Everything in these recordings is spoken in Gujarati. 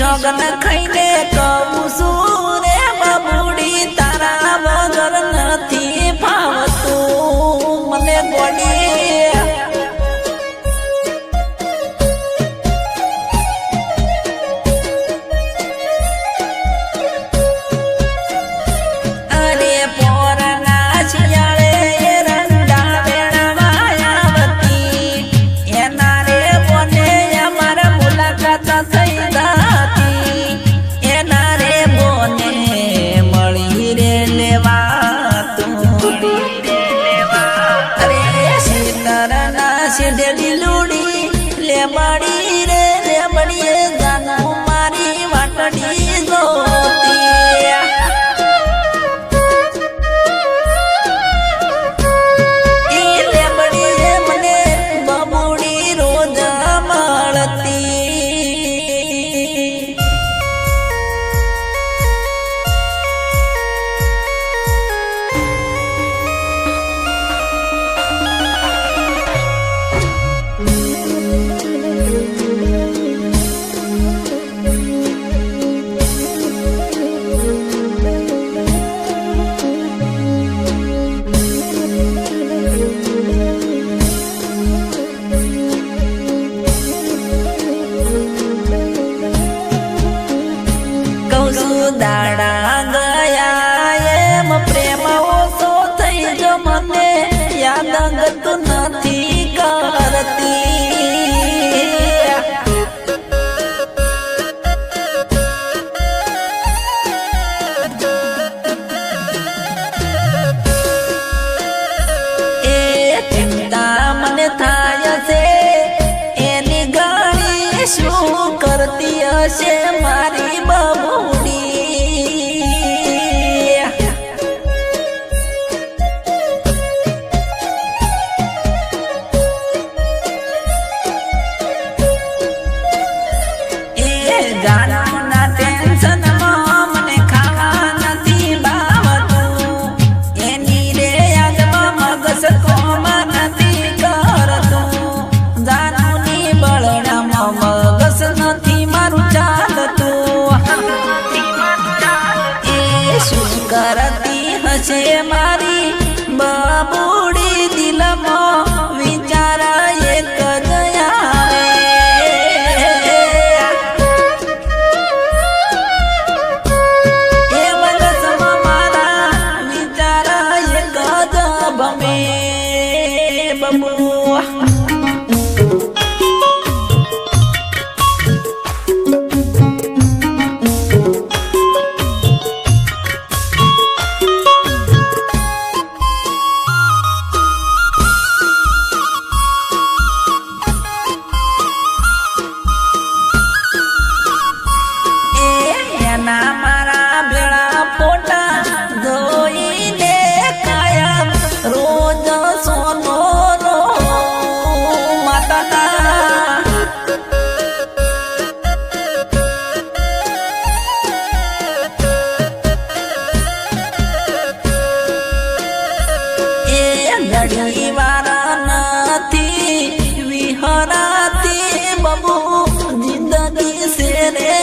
સોગન ખાઈને કહું છું રે બબુડી તારા વગર નથી ફાવતું મને ગોડી અરે પોરના શિયાળે રંડા વેણવાયાવતી એના રે બોને અમારા મુલાકાત થઈ હતી એના રે બોને મળી રે લેવા તું અરે શીતરના શેઢેલી લૂડી લેબડી રે લેબડીએ જાનું મારી વાટડી જોતી દાડા ગયા એમ પ્રેમ ઓછો થઈ જો મને યાદ ગતું નથી કરતી એ ચિંતા મને થાય છે એની ગાડી શું કરતી હશે મારી બબુડી ગાના ટેન્શનમાં મને ખાવા નથી ભાવતું એની રે યાદમાં મગજ કોમાં નથી કરતું જાનુની બળડામાં મગજ નથી મારું ચાલતું એ શું કરતી હશે મારી બબુડી દિલમાં વિચાર એક જ આવે મારા ભેળા ફોટા જોઈને કાયમ રોજ સોનો રો માતા એ ઘડી વાર નથી વિહરાતી બબુ જિંદગી છે રે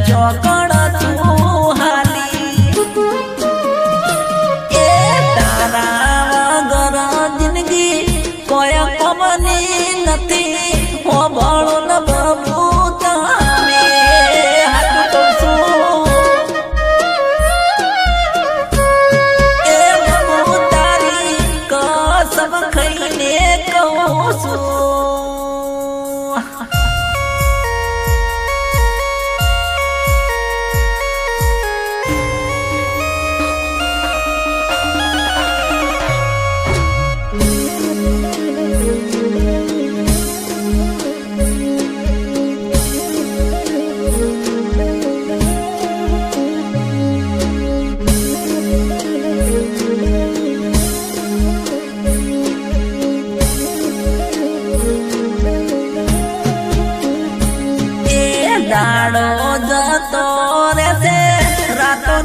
ચોક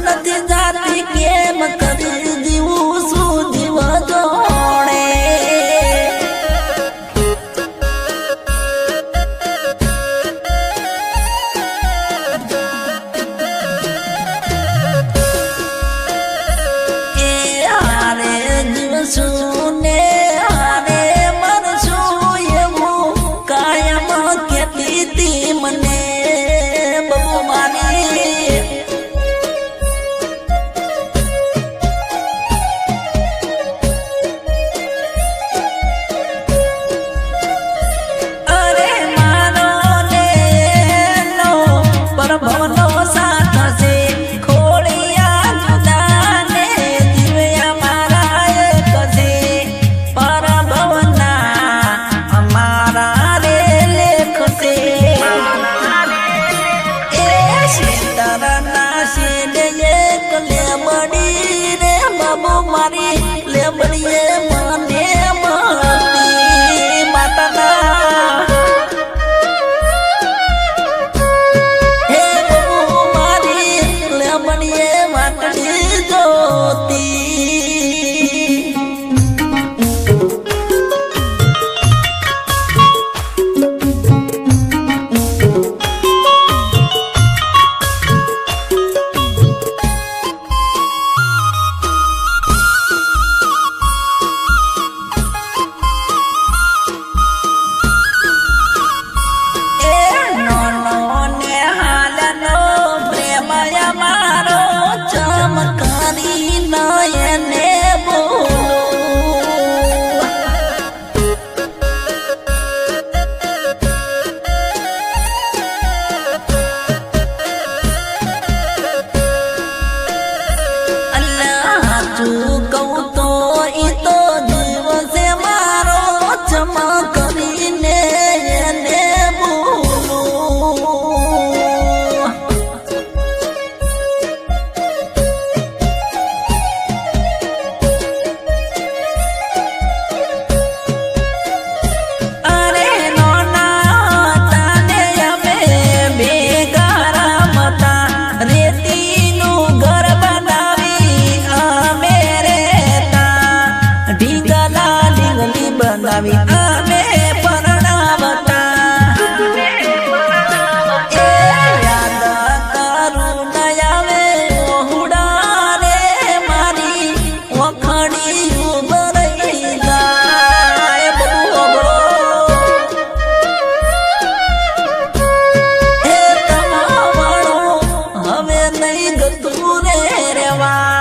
નથી જાતી કેમ કરી જીવું શું જીવ જોડે એ હારે જીવશું ને હારે મરશું એવું કાયમ કહેતી તી મને બહુ મારી અરે મારો ને નો પરભવનો સાથ છે ખોળિયા જુદા ને જીવ્યા મારા એક છે પરભવના અમારા રે લેખ છે એ સીતારાના શેડે એક લેબડી રે બાબુ મારી લેબડીએ મને મળતી માતાના હે બાબુ મારી લેબડીએ વાટડી જોતી એ નોનો ને હાલનો પ્રેમ અમારો ચમકારી નયને બોલો અલ્લાહ તું કહું તો ઈ તો દિવસે મારો ચમકરીને એને બોલો અરે નોના તાને અમે ભેગા રમતા રેતીનું ઘર બનાવી અમે રહેતા ઢીંગલા ઢીંગલી બનાવી અમે પરણાવતા એ યાદ કરું ન આવે ઓહુડા રે મારી વખડી ઉભરાઈ જાય બધું અબળો હે તમાવાળો હવે નહીં ગતું રે રેવાય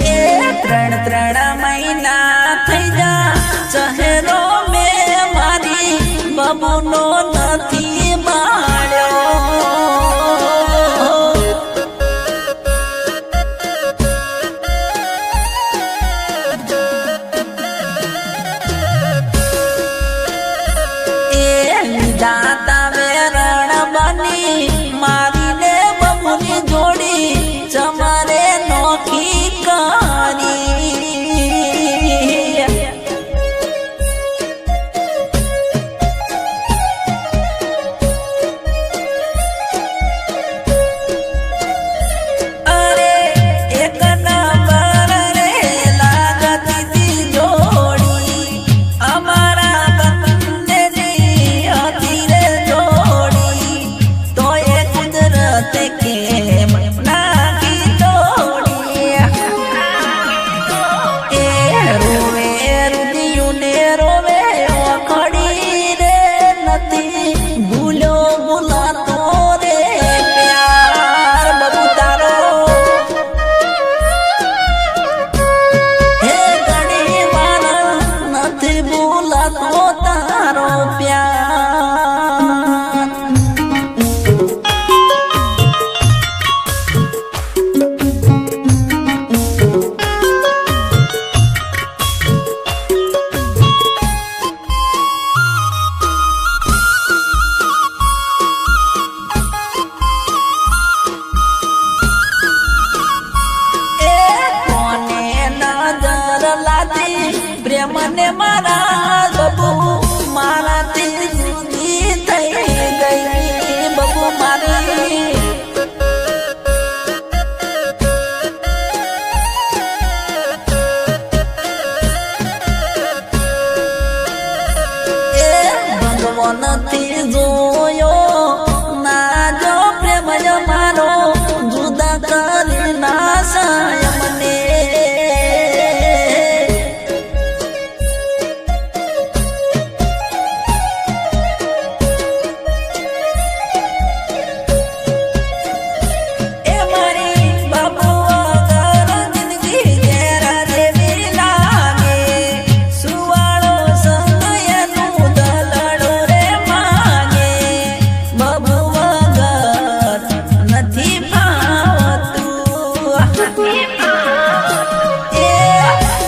એ ત્રણ મહિના થઈ જા ચહેરો મેં મારી બાબુનો નથી બાળ્યો એ લીધા તાવે રણ બની મારીને બબુની જોડી ચમારે નોખી કરી નથી જોયો ના જો પ્રેમ મારો જુદા કરી નાશાય મને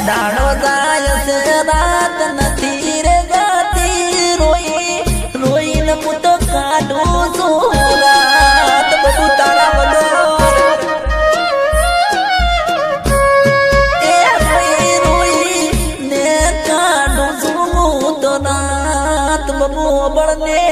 દાડો જાય છે રાત નથી રે જાતી રોઈ રોઈને હું તો કાઢું છું રાત બધું તારા વગર રોઈ રોઈ ને કાઢું છું હું તો રાત બબુ બળને